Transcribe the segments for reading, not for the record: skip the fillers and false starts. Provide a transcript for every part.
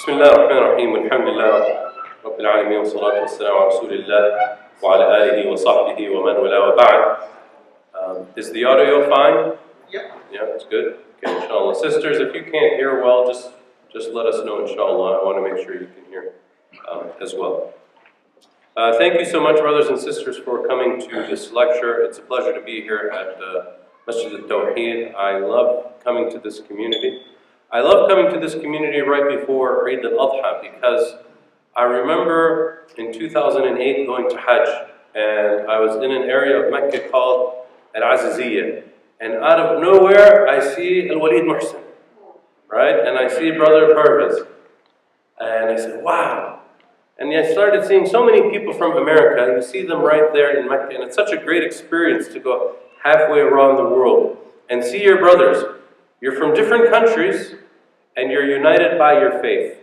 بسم الله الرحمن الرحيم والحمد لله رب العالمين والصلاة والسلام على رسول الله وعلى آله وصحبه ومن والاه وبعد. Is the audio fine? Yeah, it's good. Okay, inshallah. Sisters, if you can't hear well, just let us know, inshallah. I want to make sure you can hear as well. Thank you so much, brothers and sisters, for coming to this lecture. It's a pleasure to be here at Masjid al-Tawheed. I love coming to this community. I love coming to this community right before Eid al-Adha because I remember in 2008 going to Hajj, and I was in an area of Mecca called Al-Aziziyya, and out of nowhere I see Al-Walid Muhsin, right? And I see Brother Pervez, and I said, wow. And I started seeing so many people from America. You see them right there in Mecca, and it's such a great experience to go halfway around the world and see your brothers. You're from different countries, and you're united by your faith.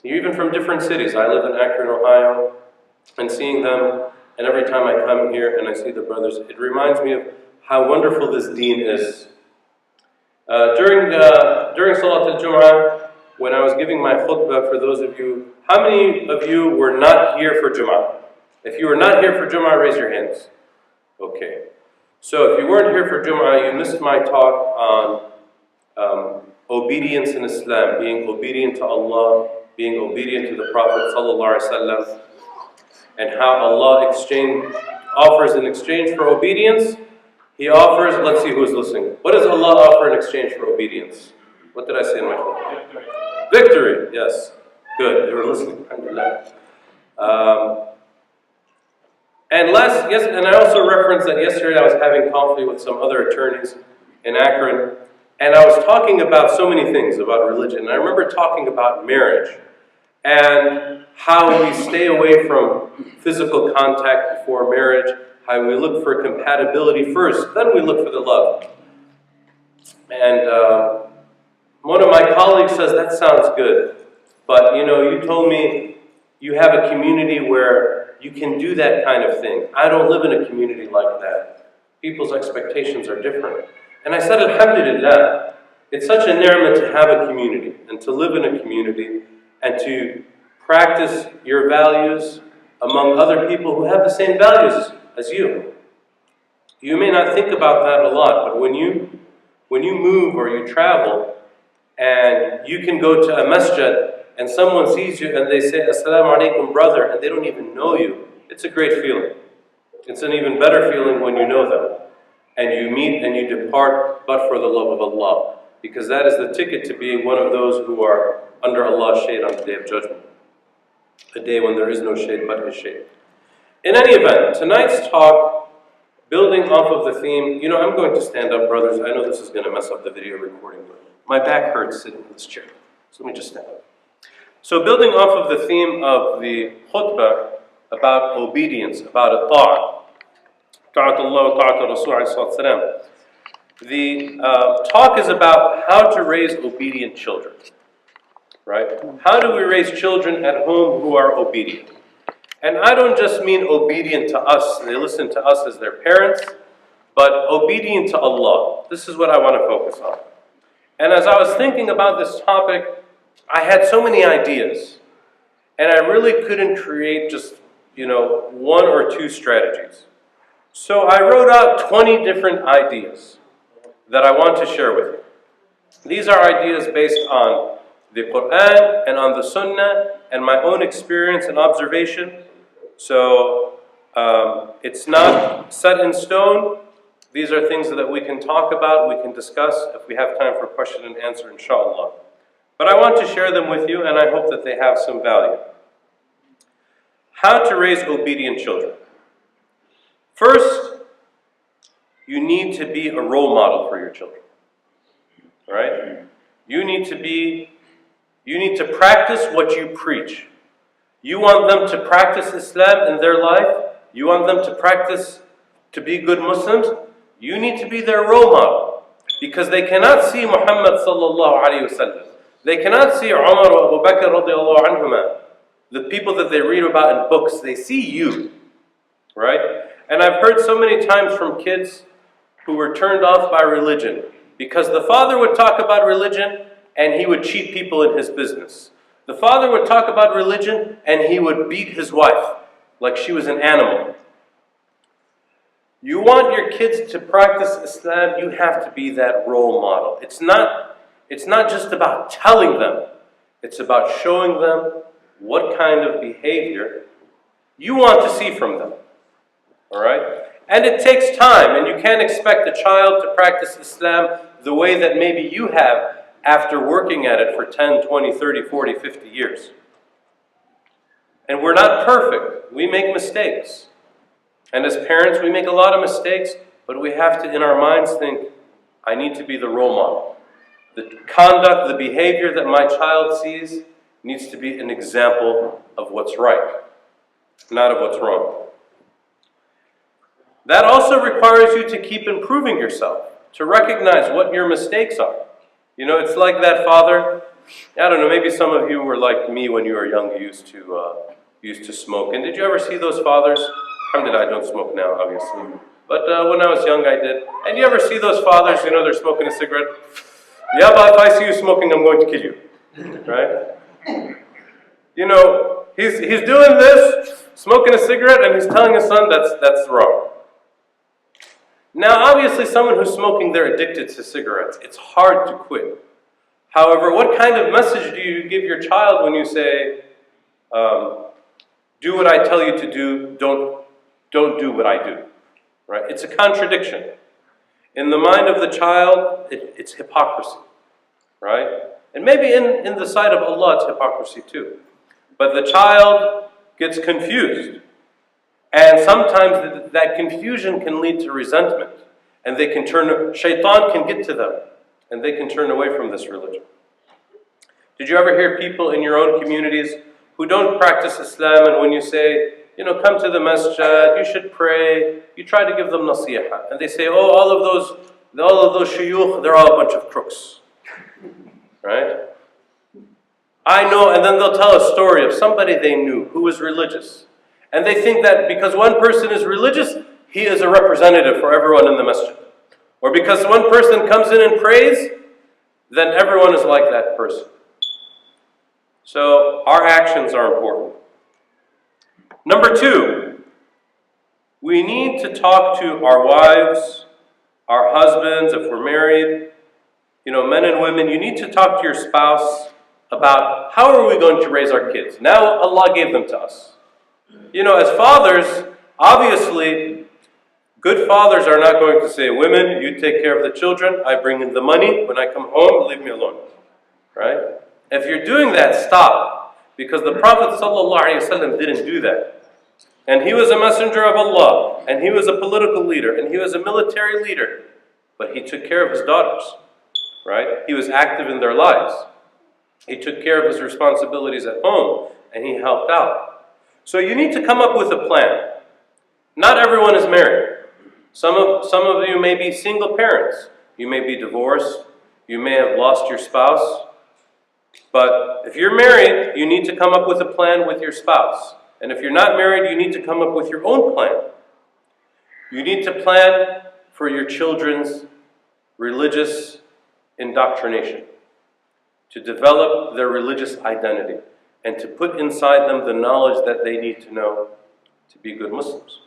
You're even from different cities. I live in Akron, Ohio, and seeing them, and every time I come here and I see the brothers, it reminds me of how wonderful this deen is. During Salat al-Jum'ah, when I was giving my khutbah, for those of you, how many of you were not here for Jum'ah? If you were not here for Jum'ah, raise your hands. Okay. So if you weren't here for Jum'ah, you missed my talk on obedience in Islam, being obedient to Allah, being obedient to the Prophet ﷺ, and how Allah offers in exchange for obedience. He offers, let's see who's listening. What does Allah offer in exchange for obedience? What did I say in my book? Victory, yes. Good, they were listening. Alhamdulillah. And I also referenced that yesterday I was having coffee with some other attorneys in Akron, and I was talking about so many things about religion. And I remember talking about marriage and how we stay away from physical contact before marriage, how we look for compatibility first, then we look for the love. And one of my colleagues says, that sounds good, but you told me you have a community where you can do that kind of thing. I don't live in a community like that. People's expectations are different. And I said, alhamdulillah, it's such a ni'mah to have a community and to live in a community and to practice your values among other people who have the same values as you. You may not think about that a lot, but when you move or you travel and you can go to a masjid and someone sees you and they say, Assalamu alaikum, brother, and they don't even know you, it's a great feeling. It's an even better feeling when you know them. And you meet and you depart, but for the love of Allah. Because that is the ticket to being one of those who are under Allah's shade on the Day of Judgment. A day when there is no shade but His shade. In any event, tonight's talk, building off of the theme, I'm going to stand up, brothers. I know this is going to mess up the video recording, but my back hurts sitting in this chair. So let me just stand up. So building off of the theme of the khutbah about obedience, about a the talk is about how to raise obedient children, right? How do we raise children at home who are obedient? And I don't just mean obedient to us, they listen to us as their parents, but obedient to Allah. This is what I want to focus on. And as I was thinking about this topic, I had so many ideas, and I really couldn't create just, one or two strategies. So I wrote out 20 different ideas that I want to share with you. These are ideas based on the Quran and on the Sunnah and my own experience and observation. So it's not set in stone. These are things that we can talk about, we can discuss if we have time for question and answer, inshallah. But I want to share them with you, and I hope that they have some value. How to raise obedient children. First, you need to be a role model for your children. Right? You need to practice what you preach. You want them to practice Islam in their life. You want them to practice to be good Muslims. You need to be their role model. Because they cannot see Muhammad sallallahu alayhi wa sallam. They cannot see Umar or Abu Bakr radiallahu anhuma, the people that they read about in books. They see you, right? And I've heard so many times from kids who were turned off by religion because the father would talk about religion and he would cheat people in his business. The father would talk about religion and he would beat his wife like she was an animal. You want your kids to practice Islam, you have to be that role model. It's not just about telling them. It's about showing them what kind of behavior you want to see from them. All right? And it takes time, and you can't expect a child to practice Islam the way that maybe you have after working at it for 10, 20, 30, 40, 50 years. And we're not perfect. We make mistakes. And as parents, we make a lot of mistakes, but we have to, in our minds, think, I need to be the role model. The conduct, the behavior that my child sees needs to be an example of what's right, not of what's wrong. That also requires you to keep improving yourself, to recognize what your mistakes are. You know, it's like that father. I don't know, maybe some of you were like me when you were young, you used to smoke. And did you ever see those fathers? I don't smoke now, obviously. But when I was young, I did. And you ever see those fathers, you know, they're smoking a cigarette? Yeah, but if I see you smoking, I'm going to kill you. Right? You know, he's doing this, smoking a cigarette, and he's telling his son that's wrong. Now, obviously, someone who's smoking, they're addicted to cigarettes. It's hard to quit. However, what kind of message do you give your child when you say, do what I tell you to do, don't do what I do? Right? It's a contradiction. In the mind of the child, it's hypocrisy. Right? And maybe in the sight of Allah, it's hypocrisy too. But the child gets confused. And sometimes that confusion can lead to resentment. And shaitan can get to them. And they can turn away from this religion. Did you ever hear people in your own communities who don't practice Islam, and when you say, you know, come to the masjid, you should pray, you try to give them nasihah. And they say, oh, all of those shuyukh, they're all a bunch of crooks. Right? I know, and then they'll tell a story of somebody they knew who was religious. And they think that because one person is religious, he is a representative for everyone in the masjid. Or because one person comes in and prays, then everyone is like that person. So our actions are important. Number 2, we need to talk to our wives, our husbands, if we're married, you know, men and women, you need to talk to your spouse about how are we going to raise our kids. Now Allah gave them to us. You know, as fathers, obviously, good fathers are not going to say, women, you take care of the children, I bring in the money, when I come home, leave me alone. Right? If you're doing that, stop. Because the Prophet ﷺ didn't do that. And he was a messenger of Allah, and he was a political leader, and he was a military leader. But he took care of his daughters. Right? He was active in their lives. He took care of his responsibilities at home, and he helped out. So you need to come up with a plan. Not everyone is married. Some of you may be single parents. You may be divorced. You may have lost your spouse. But if you're married, you need to come up with a plan with your spouse. And if you're not married, you need to come up with your own plan. You need to plan for your children's religious indoctrination, to develop their religious identity, and to put inside them the knowledge that they need to know to be good Muslims.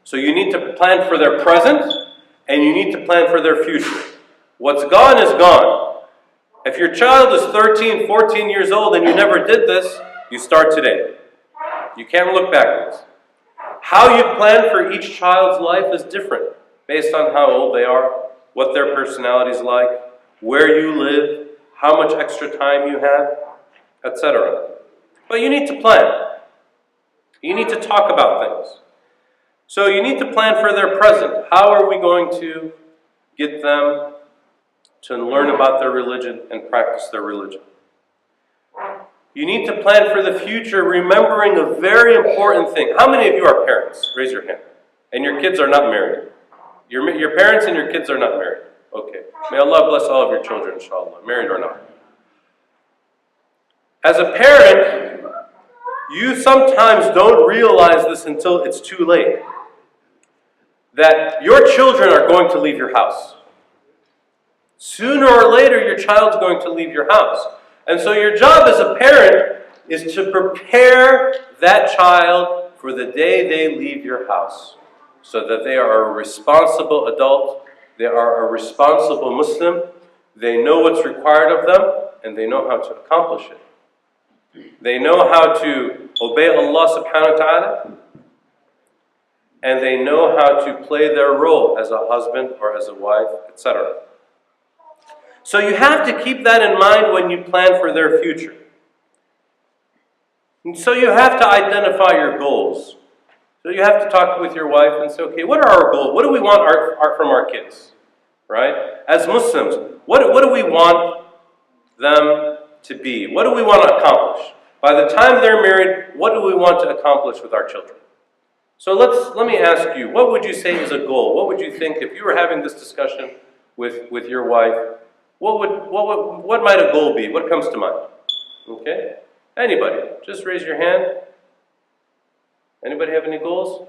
So you need to plan for their present, and you need to plan for their future. What's gone is gone. If your child is 13, 14 years old and you never did this, you start today. You can't look backwards. How you plan for each child's life is different based on how old they are, what their personality is like, where you live, how much extra time you have, etc. But you need to plan. You need to talk about things. So you need to plan for their present. How are we going to get them to learn about their religion and practice their religion? You need to plan for the future, remembering a very important thing. How many of you are parents? Raise your hand. And your kids are not married. Your parents and your kids are not married. Okay. May Allah bless all of your children, inshallah, married or not. As a parent, you sometimes don't realize this until it's too late. That your children are going to leave your house. Sooner or later, your child's going to leave your house. And so your job as a parent is to prepare that child for the day they leave your house, so that they are a responsible adult, they are a responsible Muslim, they know what's required of them, and they know how to accomplish it. They know how to obey Allah subhanahu wa ta'ala, and they know how to play their role as a husband or as a wife, etc. So you have to keep that in mind when you plan for their future. And so you have to identify your goals. So you have to talk with your wife and say, okay, what are our goals? What do we want from our kids? Right? As Muslims, what do we want them to be? What do we want to accomplish? By the time they're married, what do we want to accomplish with our children? So let me ask you, what would you say is a goal? What would you think if you were having this discussion with your wife? What might a goal be? What comes to mind? Okay? Anybody? Just raise your hand. Anybody have any goals?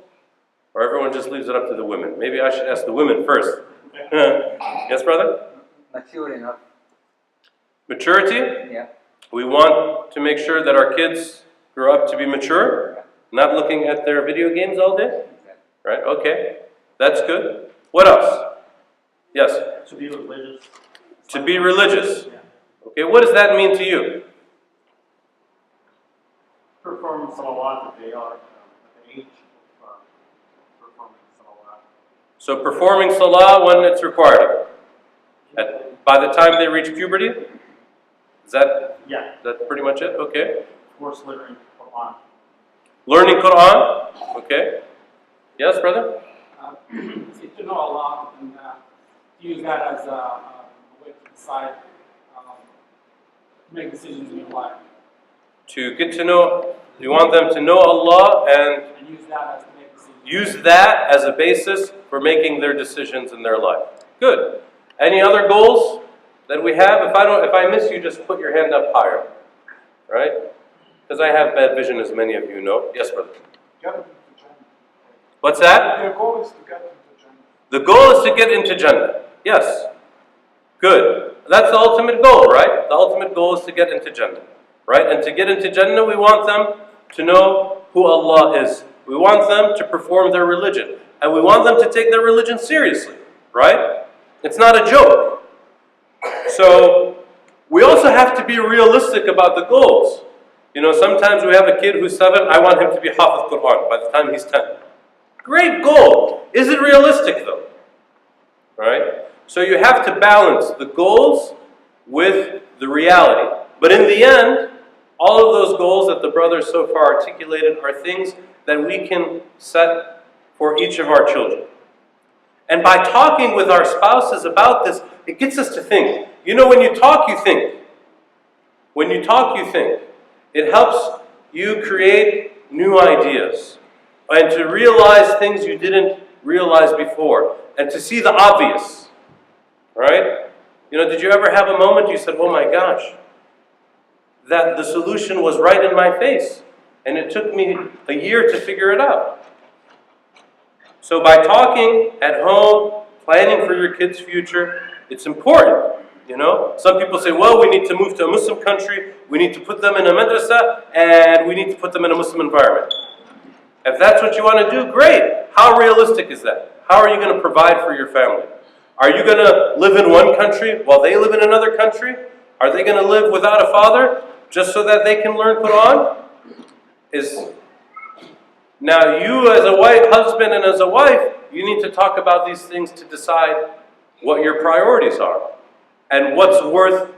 Or everyone just leaves it up to the women? Maybe I should ask the women first. Yes, brother? Mature enough. Maturity? Yeah. We want to make sure that our kids grow up to be mature, not looking at their video games all day. Right? Okay. That's good. What else? Yes? To be religious. To be religious. Yeah. Okay, what does that mean to you? Perform salawat at the age of performing salawat. So performing salah when it's required. By the time they reach puberty? Is that pretty much it? Okay. Of course, learning Quran. Learning Quran? Okay. Yes, brother? To know Allah and use that as a way to decide, make decisions in your life. To get to know, you want them to know Allah and use that as to make decisions. Use that as a basis for making their decisions in their life. Good. Any other goals that we have? If I miss you, just put your hand up higher. Right? Because I have bad vision, as many of you know. Yes, brother. Get into Jannah. What's that? Their goal is to get into Jannah. The goal is to get into Jannah. Yes. Good. That's the ultimate goal, right? The ultimate goal is to get into Jannah. Right? And to get into Jannah, we want them to know who Allah is. We want them to perform their religion. And we want them to take their religion seriously. Right? It's not a joke. So, we also have to be realistic about the goals. You know, sometimes we have a kid who's 7, I want him to be Hafiz Quran by the time he's 10. Great goal. Is it realistic though? Right? So you have to balance the goals with the reality. But in the end, all of those goals that the brothers so far articulated are things that we can set for each of our children. And by talking with our spouses about this, it gets us to think. You know, when you talk, you think. When you talk, you think. It helps you create new ideas and to realize things you didn't realize before and to see the obvious. Right? You know, did you ever have a moment you said, oh my gosh, that the solution was right in my face and it took me a year to figure it out? So by talking at home, planning for your kids' future, it's important. You know, some people say, well, we need to move to a Muslim country, we need to put them in a madrasa, and we need to put them in a Muslim environment. If that's what you want to do, great. How realistic is that? How are you going to provide for your family? Are you going to live in one country while they live in another country? Are they going to live without a father just so that they can learn Quran? Now you as a husband and as a wife, you need to talk about these things to decide what your priorities are and what's worth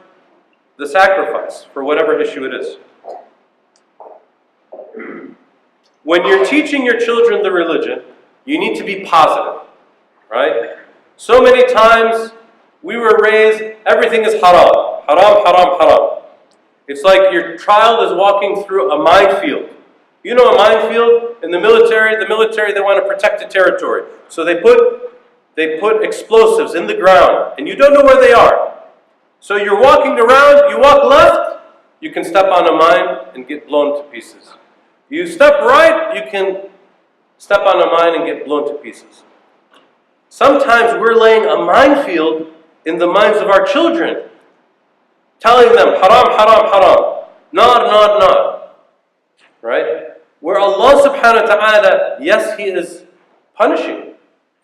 the sacrifice for whatever issue it is. When you're teaching your children the religion, you need to be positive, right? So many times we were raised, everything is haram, haram, haram, haram. It's like your child is walking through a minefield. You know a minefield? In the military, they want to protect the territory. So they put explosives in the ground, and you don't know where they are. So you're walking around, you walk left, you can step on a mine and get blown to pieces. You step right, you can step on a mine and get blown to pieces. Sometimes we're laying a minefield in the minds of our children. telling them haram, haram, haram, nar, nar, nar. Right? Where Allah subhanahu wa ta'ala, yes, He is punishing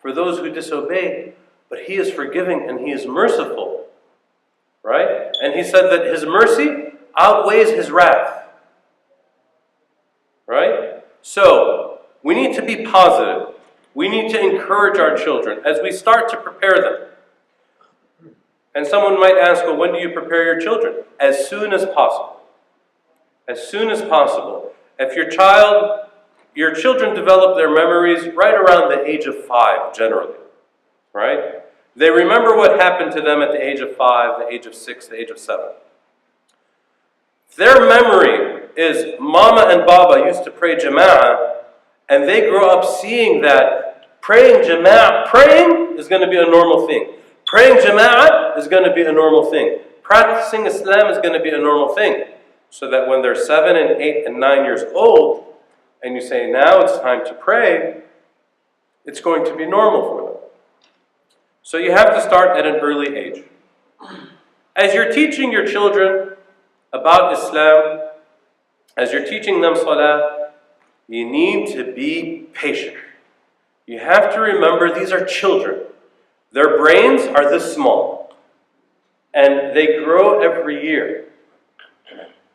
for those who disobey, but He is forgiving and He is merciful. Right? And He said that His mercy outweighs His wrath. Right? So, we need to be positive. We need to encourage our children as we start to prepare them. And someone might ask, well, when do you prepare your children? As soon as possible. As soon as possible. If your children develop their memories right around the age of 5, generally. Right? They remember what happened to them at the age of 5, the age of 6, the age of 7. Their memory is Mama and Baba used to pray Jama'ah, and they grow up seeing that praying Jama'ah, praying is going to be a normal thing. Praying Jama'ah is going to be a normal thing. Practicing Islam is going to be a normal thing. So that when they're 7 and 8 and 9 years old, and you say, now it's time to pray, it's going to be normal for them. So you have to start at an early age. As you're teaching your children about Islam, as you're teaching them Salah, you need to be patient. You have to remember these are children. Their brains are this small. And they grow every year.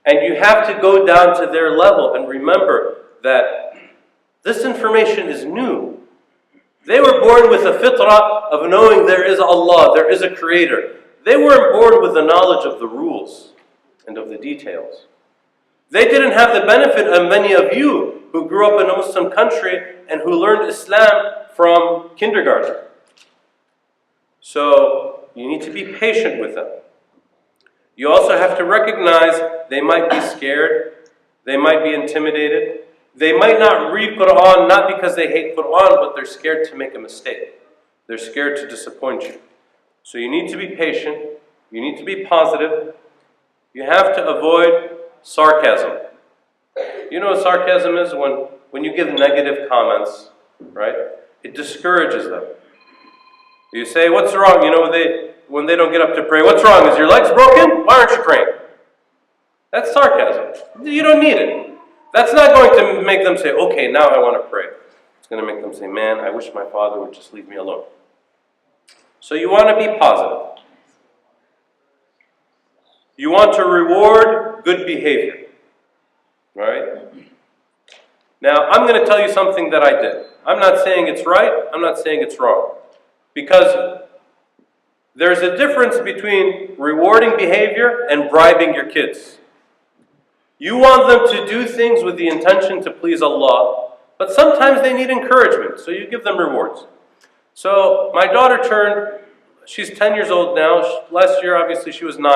And you have to go down to their level and remember that this information is new. They were born with a fitrah of knowing there is Allah, there is a creator. They weren't born with the knowledge of the rules and of the details. They didn't have the benefit of many of you who grew up in a Muslim country and who learned Islam from kindergarten. So you need to be patient with them. You also have to recognize they might be scared, they might be intimidated, they might not read Quran not because they hate Quran, but they're scared to make a mistake. They're scared to disappoint you. So you need to be patient, you need to be positive, you have to avoid sarcasm. You know what sarcasm is? When you give negative comments, right? It discourages them. You say, what's wrong? You know, when they don't get up to pray, what's wrong? Is your legs broken? Why aren't you praying? That's sarcasm. You don't need it. That's not going to make them say, okay, now I want to pray. It's going to make them say, man, I wish my father would just leave me alone. So you want to be positive. You want to reward good behavior. Right? Now, I'm going to tell you something that I did. I'm not saying it's right. I'm not saying it's wrong. Because there's a difference between rewarding behavior and bribing your kids. You want them to do things with the intention to please Allah, but sometimes they need encouragement, so you give them rewards. So my daughter she's 10 years old now. Last year, obviously, she was 9.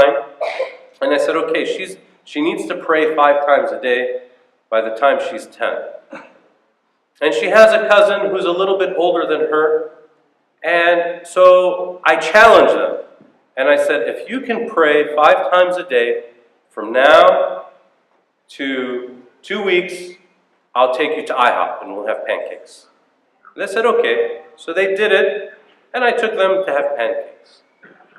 And I said, okay, she needs to pray 5 times a day by the time she's 10. And she has a cousin who's a little bit older than her. And so I challenged them. And I said, if you can pray 5 times a day from now to 2 weeks, I'll take you to IHOP and we'll have pancakes. And they said, okay. So they did it, and I took them to have pancakes.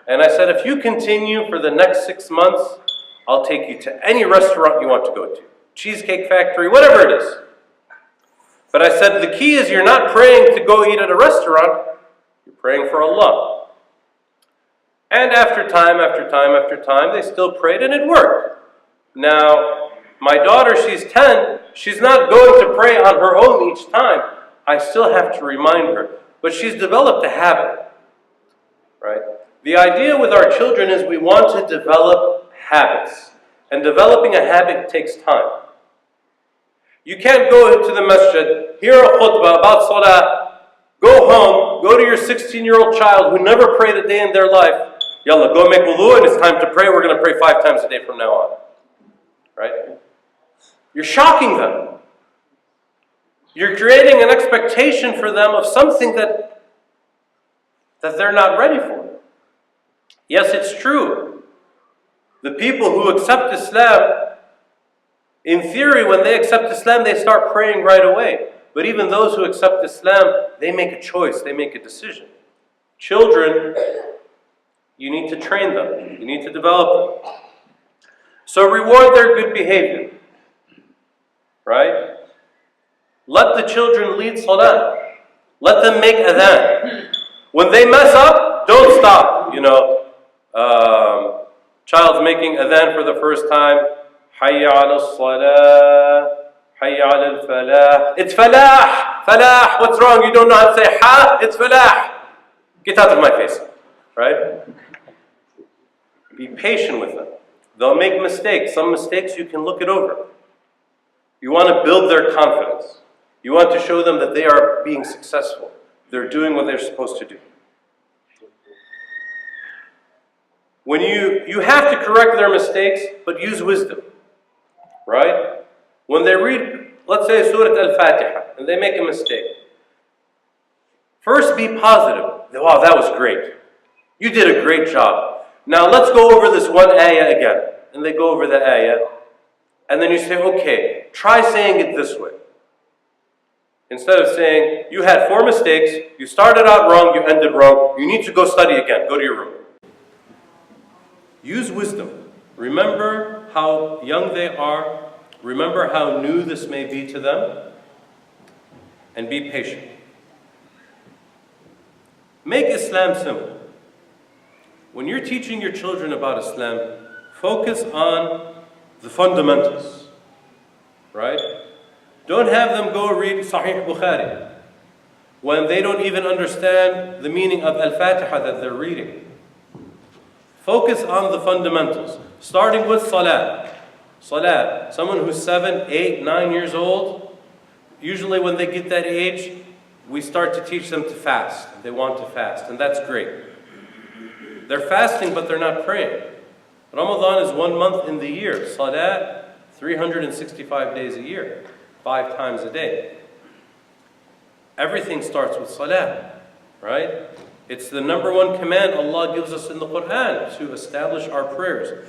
And I said, if you continue for the next 6 months, I'll take you to any restaurant you want to go to. Cheesecake Factory, whatever it is. But I said, the key is you're not praying to go eat at a restaurant, you're praying for Allah. And after time, after time, after time, they still prayed, and it worked. Now, my daughter, she's 10, she's not going to pray on her own each time. I still have to remind her. But she's developed a habit, right? The idea with our children is we want to develop habits. And developing a habit takes time. You can't go to the masjid, hear a khutbah about salah, go home, go to your 16-year-old child who never prayed a day in their life, yalla, go make wudu and it's time to pray, we're going to pray 5 times a day from now on. Right? You're shocking them. You're creating an expectation for them of something that they're not ready for. Yes, it's true. The people who accept Islam, in theory, when they accept Islam, they start praying right away. But even those who accept Islam, they make a choice, they make a decision. Children, you need to train them, you need to develop them. So reward their good behavior. Right? Let the children lead salah. Let them make adhan. When they mess up, don't stop. Child's making adhan for the first time. Hayya ala salah. Hayya ala falah. It's falah. Falah. What's wrong? You don't know how to say ha? It's falah. Get out of my face. Right? Be patient with them. They'll make mistakes. Some mistakes you can look it over. You want to build their confidence. You want to show them that they are being successful. They're doing what they're supposed to do. When you have to correct their mistakes, but use wisdom. Right? When they read, let's say Surah Al-Fatiha, and they make a mistake. First be positive. Wow, that was great. You did a great job. Now let's go over this one ayah again. And they go over the ayah. And then you say, okay, try saying it this way. Instead of saying, you had 4 mistakes, you started out wrong, you ended wrong, you need to go study again, go to your room. Use wisdom. Remember how young they are. Remember how new this may be to them. And be patient. Make Islam simple. When you're teaching your children about Islam, focus on the fundamentals. Right? Don't have them go read Sahih Bukhari when they don't even understand the meaning of Al-Fatiha that they're reading. Focus on the fundamentals, starting with salah. Salah. Someone who's 7, 8, 9 years old, usually when they get that age, we start to teach them to fast. They want to fast, and that's great. They're fasting, but they're not praying. Ramadan is 1 month in the year. Salah, 365 days a year. 5 times a day. Everything starts with salah, right? It's the number 1 command Allah gives us in the Quran to establish our prayers.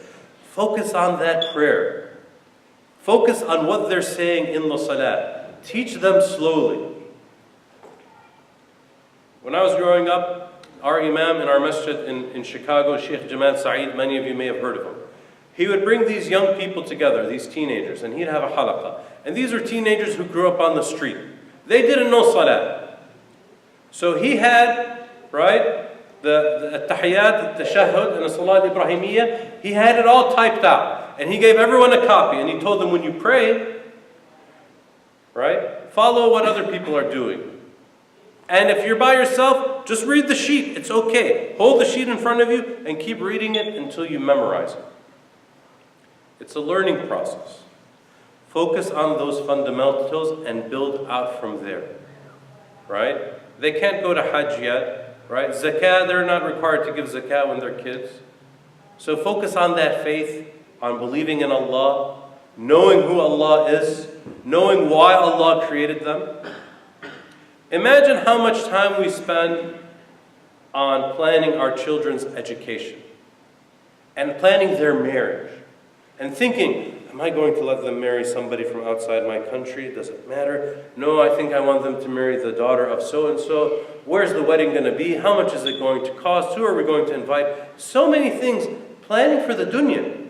Focus on that prayer. Focus on what they're saying in the salah. Teach them slowly. When I was growing up, our imam in our masjid in Chicago, Sheikh Jamal Saeed, many of you may have heard of him. He would bring these young people together, these teenagers, and he'd have a halaqah. And these are teenagers who grew up on the street. They didn't know salah. So he had, right, the tahiyyat, the tashahhud, and the salat Ibrahimiyya, he had it all typed out. And he gave everyone a copy, and he told them when you pray, right, follow what other people are doing. And if you're by yourself, just read the sheet. It's okay. Hold the sheet in front of you and keep reading it until you memorize it. It's a learning process. Focus on those fundamentals and build out from there. Right? They can't go to Hajj yet. Right? Zakah, they're not required to give zakah when they're kids. So focus on that faith, on believing in Allah, knowing who Allah is, knowing why Allah created them. Imagine how much time we spend on planning our children's education and planning their marriage and thinking, am I going to let them marry somebody from outside my country? Does it matter? No, I think I want them to marry the daughter of so-and-so. Where's the wedding going to be? How much is it going to cost? Who are we going to invite? So many things. Planning for the dunya.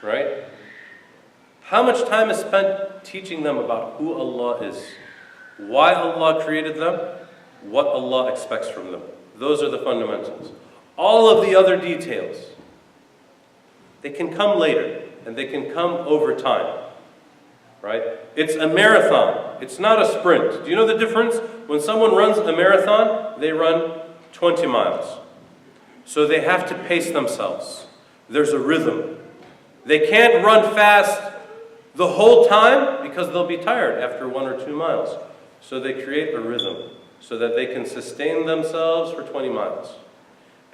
Right? How much time is spent teaching them about who Allah is? Why Allah created them? What Allah expects from them. Those are the fundamentals. All of the other details, they can come later, and they can come over time. Right? It's a marathon. It's not a sprint. Do you know the difference? When someone runs a marathon, they run 20 miles. So they have to pace themselves. There's a rhythm. They can't run fast the whole time because they'll be tired after 1 or 2 miles. So they create a rhythm so that they can sustain themselves for 20 miles.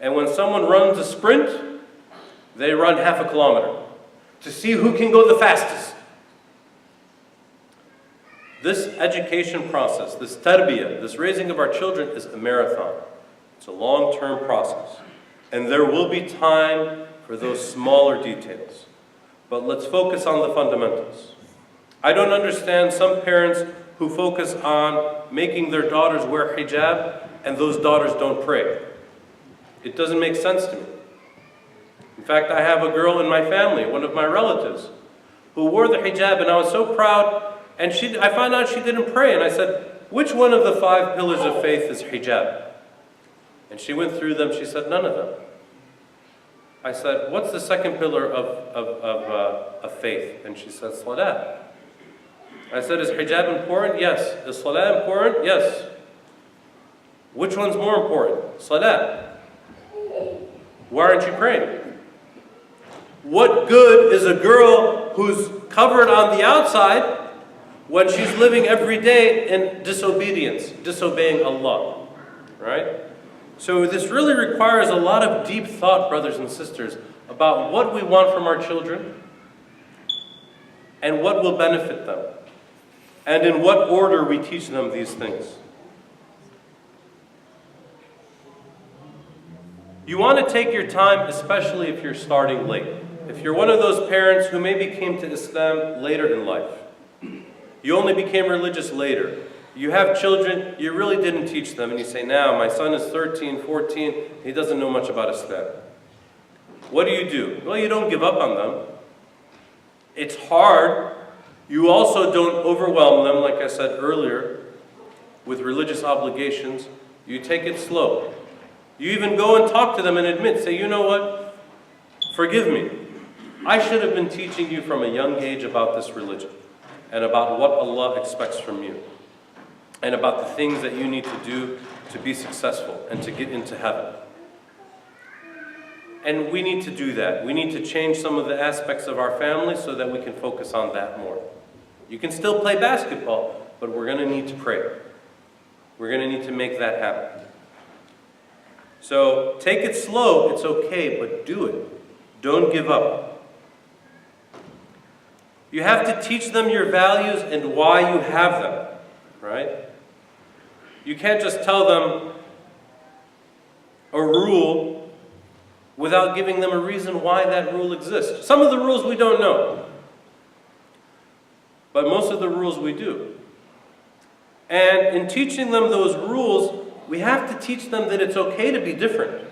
And when someone runs a sprint, they run half a kilometer to see who can go the fastest. This education process, this tarbiyah, this raising of our children is a marathon. It's a long-term process. And there will be time for those smaller details. But let's focus on the fundamentals. I don't understand some parents who focus on making their daughters wear hijab and those daughters don't pray. It doesn't make sense to me. In fact, I have a girl in my family, one of my relatives, who wore the hijab, and I was so proud. And I found out she didn't pray, and I said, which one of the 5 pillars of faith is hijab? And she went through them. She said, none of them. I said, what's the second pillar of faith? And she said, salah. I said, is hijab important? Yes. Is salah important? Yes. Which one's more important? Salah. Why aren't you praying? What good is a girl who's covered on the outside when she's living every day in disobedience, disobeying Allah? Right? So this really requires a lot of deep thought, brothers and sisters, about what we want from our children and what will benefit them, and in what order we teach them these things. You want to take your time, especially if you're starting late. If you're one of those parents who maybe came to Islam later in life, you only became religious later. You have children, you really didn't teach them, and you say, now my son is 13, 14, he doesn't know much about Islam. What do? Well, you don't give up on them. It's hard. You also don't overwhelm them, like I said earlier, with religious obligations. You take it slow. You even go and talk to them and admit, say, you know what? Forgive me. I should have been teaching you from a young age about this religion and about what Allah expects from you and about the things that you need to do to be successful and to get into heaven. And we need to do that. We need to change some of the aspects of our family so that we can focus on that more. You can still play basketball, but we're going to need to pray. We're going to need to make that happen. So take it slow, it's okay, but do it. Don't give up. You have to teach them your values and why you have them, right? You can't just tell them a rule without giving them a reason why that rule exists. Some of the rules we don't know, but most of the rules we do. And in teaching them those rules, we have to teach them that it's okay to be different.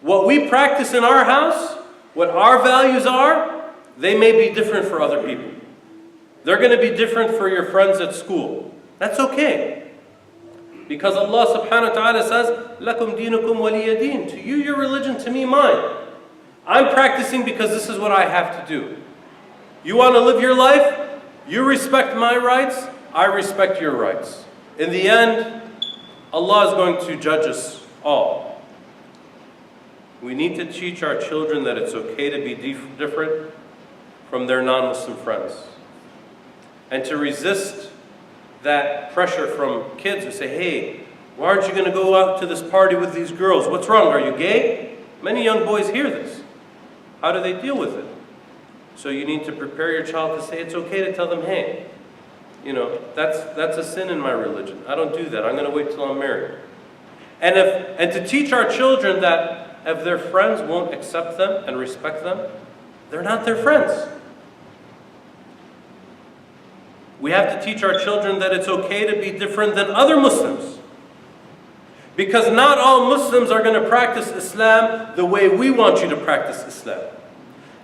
What we practice in our house, what our values are, they may be different for other people. They're going to be different for your friends at school. That's okay. Because Allah subhanahu wa ta'ala says, لَكُمْ دِينُكُمْ وَلِيَ دِينُ. To you, your religion, to me, mine. I'm practicing because this is what I have to do. You want to live your life? You respect my rights, I respect your rights. In the end, Allah is going to judge us all. We need to teach our children that it's okay to be different from their non-Muslim friends. And to resist that pressure from kids who say, hey, why aren't you going to go out to this party with these girls? What's wrong? Are you gay? Many young boys hear this. How do they deal with it? So you need to prepare your child to say it's okay to tell them, hey, you know, that's a sin in my religion. I don't do that. I'm going to wait till I'm married. And to teach our children that if their friends won't accept them and respect them, they're not their friends. We have to teach our children that it's okay to be different than other Muslims. Because not all Muslims are going to practice Islam the way we want you to practice Islam.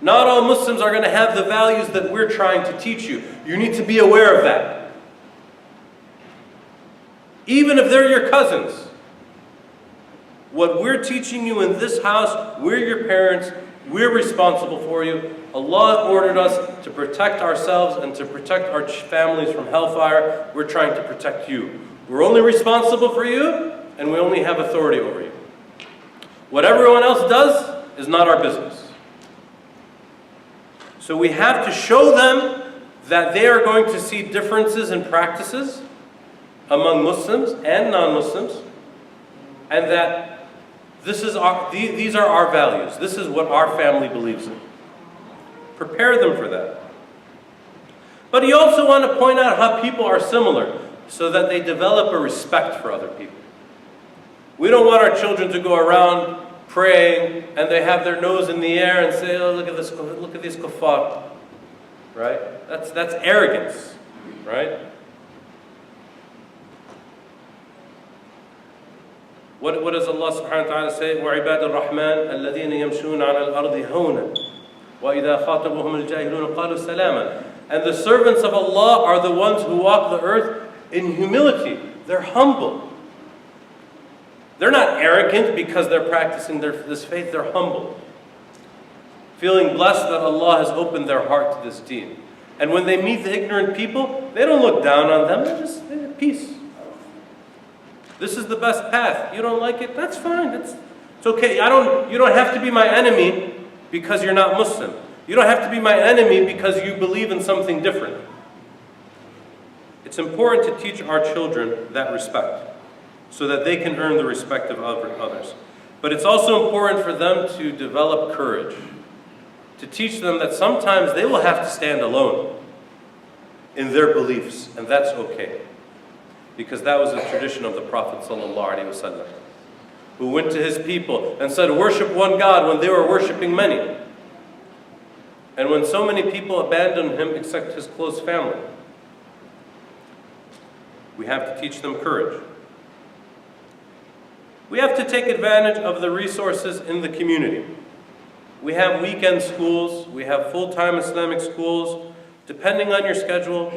Not all Muslims are going to have the values that we're trying to teach you. You need to be aware of that. Even if they're your cousins. What we're teaching you in this house, we're your parents, we're responsible for you. Allah ordered us to protect ourselves and to protect our families from hellfire. We're trying to protect you. We're only responsible for you, and we only have authority over you. What everyone else does is not our business. So we have to show them that they are going to see differences in practices among Muslims and non-Muslims, and that these are our values. This is what our family believes in. Prepare them for that. But you also want to point out how people are similar so that they develop a respect for other people. We don't want our children to go around praying and they have their nose in the air and say, oh, look at this kuffar. Right? That's arrogance. Right? What does Allah subhanahu wa ta'ala say? وَعِبَادُ الرَّحْمَنِ الَّذِينَ يَمْشُونَ عَلَى الْأَرْضِ هَوْنًا وَإِذَا خَاطَبُهُمُ الْجَاهِلُونَ قَالُوا سَلَامًا. And the servants of Allah are the ones who walk the earth in humility. They're humble. They're not arrogant because they're practicing this faith. They're humble, feeling blessed that Allah has opened their heart to this deen. And when they meet the ignorant people, they don't look down on them. They're peace. This is the best path. You don't like it? That's fine. It's okay. You don't have to be my enemy because you're not Muslim. You don't have to be my enemy because you believe in something different. It's important to teach our children that respect so that they can earn the respect of others. But it's also important for them to develop courage, to teach them that sometimes they will have to stand alone in their beliefs, and that's okay. Because that was the tradition of the Prophet ﷺ, who went to his people and said, worship one God when they were worshiping many. And when so many people abandoned him except his close family, we have to teach them courage. We have to take advantage of the resources in the community. We have weekend schools, we have full-time Islamic schools. Depending on your schedule,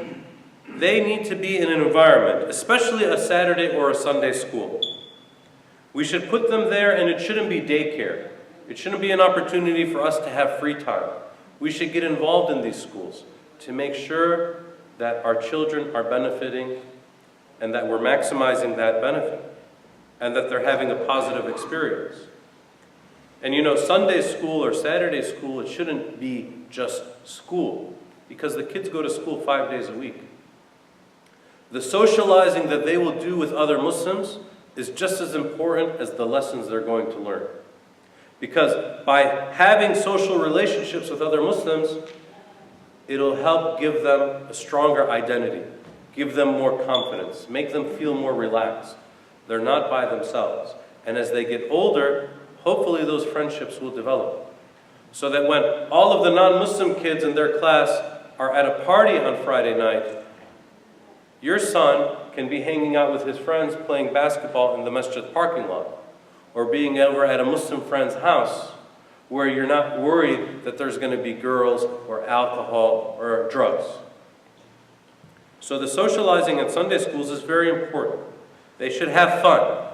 they need to be in an environment, especially a Saturday or a Sunday school. We should put them there, and it shouldn't be daycare. It shouldn't be an opportunity for us to have free time. We should get involved in these schools to make sure that our children are benefiting and that we're maximizing that benefit and that they're having a positive experience. And Sunday school or Saturday school, it shouldn't be just school because the kids go to school 5 days a week. The socializing that they will do with other Muslims is just as important as the lessons they're going to learn. Because by having social relationships with other Muslims, it'll help give them a stronger identity, give them more confidence, make them feel more relaxed. They're not by themselves. And as they get older, hopefully those friendships will develop. So that when all of the non-Muslim kids in their class are at a party on Friday night, your son can be hanging out with his friends playing basketball in the masjid parking lot, or being over at a Muslim friend's house where you're not worried that there's going to be girls or alcohol or drugs. So the socializing at Sunday schools is very important. They should have fun.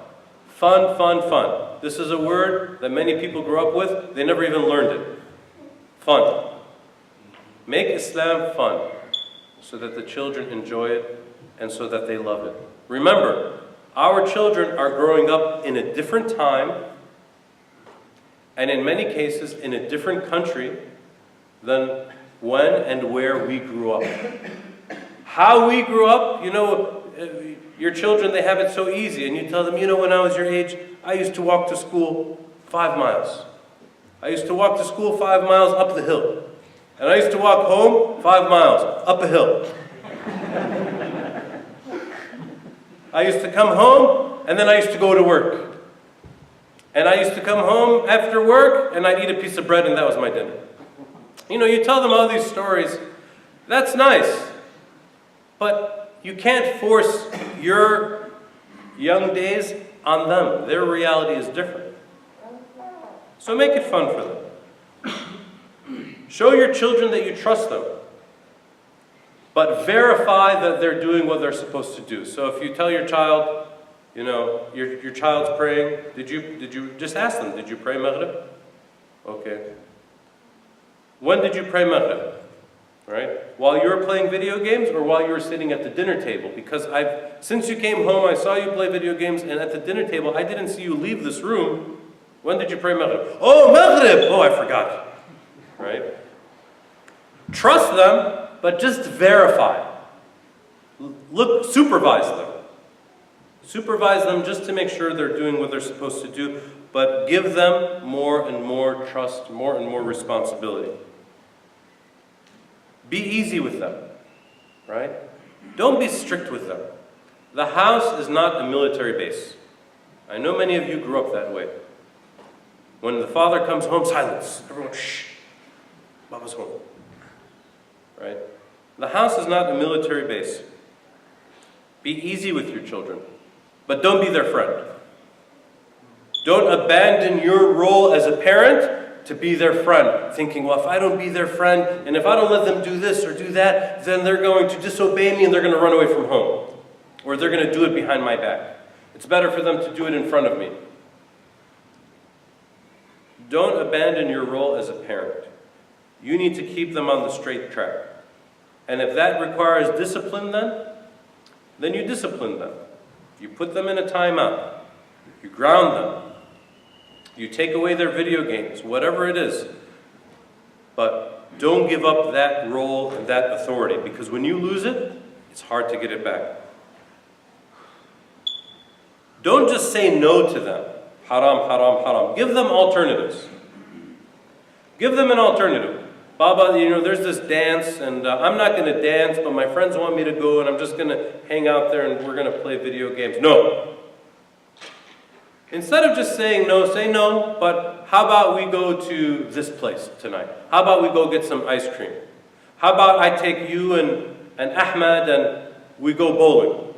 Fun, fun, fun. This is a word that many people grew up with. They never even learned it. Fun. Make Islam fun so that the children enjoy it and so that they love it. Remember, our children are growing up in a different time and in many cases in a different country than when and where we grew up. How we grew up, your children, they have it so easy. And you tell them, when I was your age, I used to walk to school 5 miles. I used to walk to school 5 miles up the hill. And I used to walk home 5 miles up a hill. I used to come home, and then I used to go to work. And I used to come home after work, and I'd eat a piece of bread, and that was my dinner. You tell them all these stories. That's nice. But you can't force your young days on them. Their reality is different. So make it fun for them. Show your children that you trust them. But verify that they're doing what they're supposed to do. So if you tell your child, your child's praying, did you just ask them, did you pray Maghrib? Okay. When did you pray Maghrib? Right? While you were playing video games or while you were sitting at the dinner table? Because since you came home, I saw you play video games, and at the dinner table, I didn't see you leave this room. When did you pray Maghrib? Oh, Maghrib! Oh, I forgot. Right? Trust them. But just verify. Supervise them. Supervise them just to make sure they're doing what they're supposed to do, but give them more and more trust, more and more responsibility. Be easy with them, right? Don't be strict with them. The house is not a military base. I know many of you grew up that way. When the father comes home, silence. Everyone, shh. Baba's home. Right? The house is not a military base. Be easy with your children, but don't be their friend. Don't abandon your role as a parent to be their friend, thinking, well, if I don't be their friend, and if I don't let them do this or do that, then they're going to disobey me and they're going to run away from home. Or they're going to do it behind my back. It's better for them to do it in front of me. Don't abandon your role as a parent. You need to keep them on the straight track. And if that requires discipline then you discipline them. You put them in a timeout. You ground them. You take away their video games, whatever it is. But don't give up that role and that authority, because when you lose it, it's hard to get it back. Don't just say no to them. Haram, haram, haram. Give them alternatives. Give them an alternative. Baba, there's this dance, and I'm not going to dance, but my friends want me to go, and I'm just going to hang out there, and we're going to play video games. No. Instead of just saying no, say no, but how about we go to this place tonight? How about we go get some ice cream? How about I take you and Ahmed and we go bowling?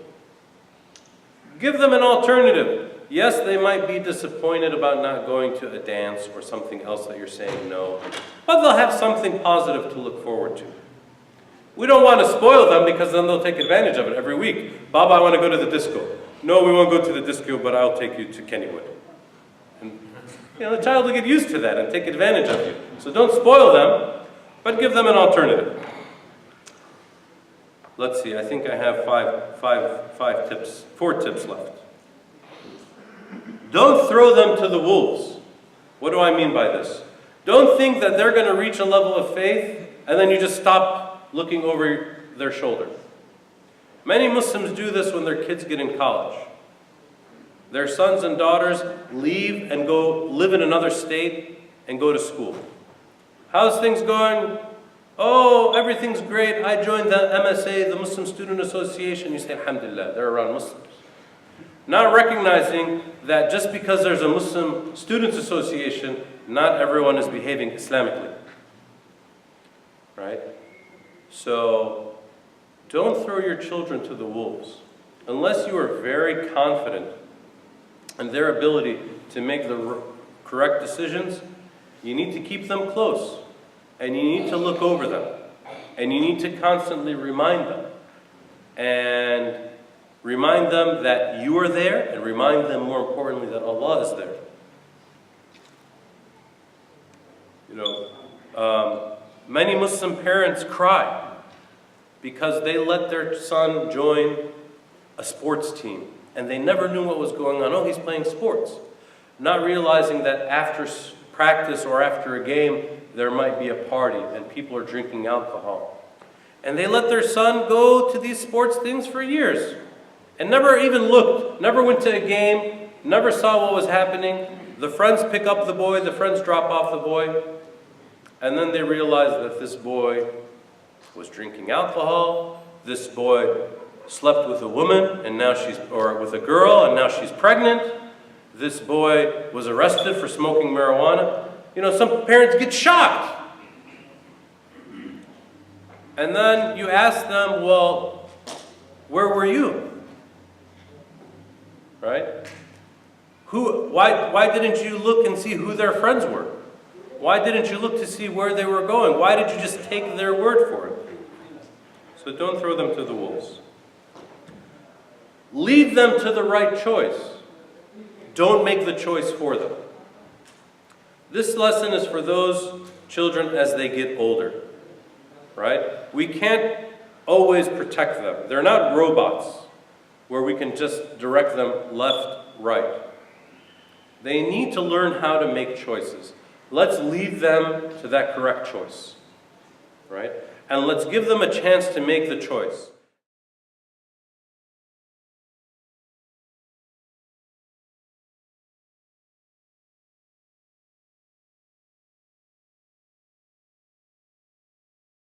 Give them an alternative. Yes, they might be disappointed about not going to a dance or something else that you're saying no, but they'll have something positive to look forward to. We don't want to spoil them, because then they'll take advantage of it every week. Baba, I want to go to the disco. No, we won't go to the disco, but I'll take you to Kennywood. And, the child will get used to that and take advantage of you. So don't spoil them, but give them an alternative. Let's see, I think I have four tips left. Don't throw them to the wolves. What do I mean by this? Don't think that they're going to reach a level of faith and then you just stop looking over their shoulder. Many Muslims do this when their kids get in college. Their sons and daughters leave and go live in another state and go to school. How's things going? Oh, everything's great. I joined the MSA, the Muslim Student Association. You say, alhamdulillah, they're around Muslims. Not recognizing that just because there's a Muslim Students Association, not everyone is behaving Islamically. Right? So, don't throw your children to the wolves. Unless you are very confident in their ability to make the correct decisions, you need to keep them close. And you need to look over them. And you need to constantly remind them. And remind them that you are there, and remind them, more importantly, that Allah is there. Many Muslim parents cry because they let their son join a sports team, and they never knew what was going on. Oh, he's playing sports. Not realizing that after practice or after a game, there might be a party, and people are drinking alcohol. And they let their son go to these sports things for years. And never even looked, never went to a game, never saw what was happening. The friends pick up the boy, the friends drop off the boy. And then they realize that this boy was drinking alcohol, this boy slept with a woman, and now or with a girl, and now she's pregnant. This boy was arrested for smoking marijuana. Some parents get shocked. And then you ask them, well, where were you? Right? Why didn't you look and see who their friends were? Why didn't you look to see where they were going? Why did you just take their word for it? So don't throw them to the wolves. Lead them to the right choice. Don't make the choice for them. This lesson is for those children as they get older. Right? We can't always protect them. They're not robots where we can just direct them left, right. They need to learn how to make choices. Let's lead them to that correct choice, right? And let's give them a chance to make the choice.